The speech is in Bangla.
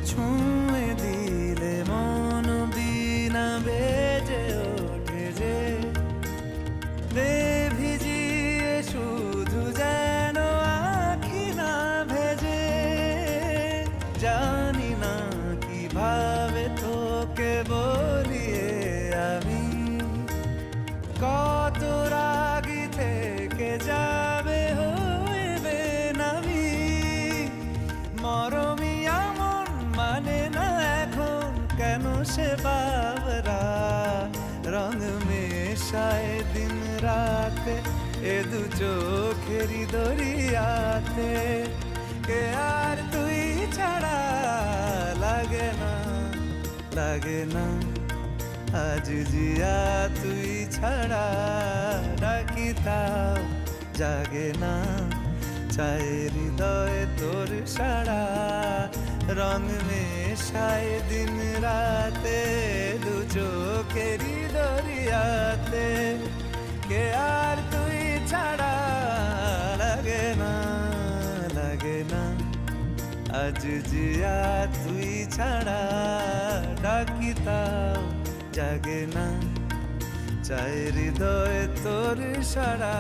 ছুঁয়ে দিলে মন বিনা বেজে ওঠে যে দে ভিজিয়ে শুধু যেন আখি না ভেজে। জানি না কিভাবে তোকে বলিয়ে আমি কত রাগি থেকে যাবে হইবে নামি। মরমি এমন মানে না এখন কেন সে বাবরা রং মেশায় দিন রাতে এ দু চোখেরি দরিয়াতে। কে আর তুই ছাড়া লাগে না লাগে না আজ জিয়া তুই ছাড়া ডাকি তাও জাগে না। চায় হৃদয় তোর সারা রং মেশায় দিন রাতে দু চোখেরি দরিয়াতে। কে আর তুই ছাড়া লাগে না লাগে না আজ জিয়া তুই ছাড়া ডাকি তাও জাগে না। চায় হৃদয় তোর সারা।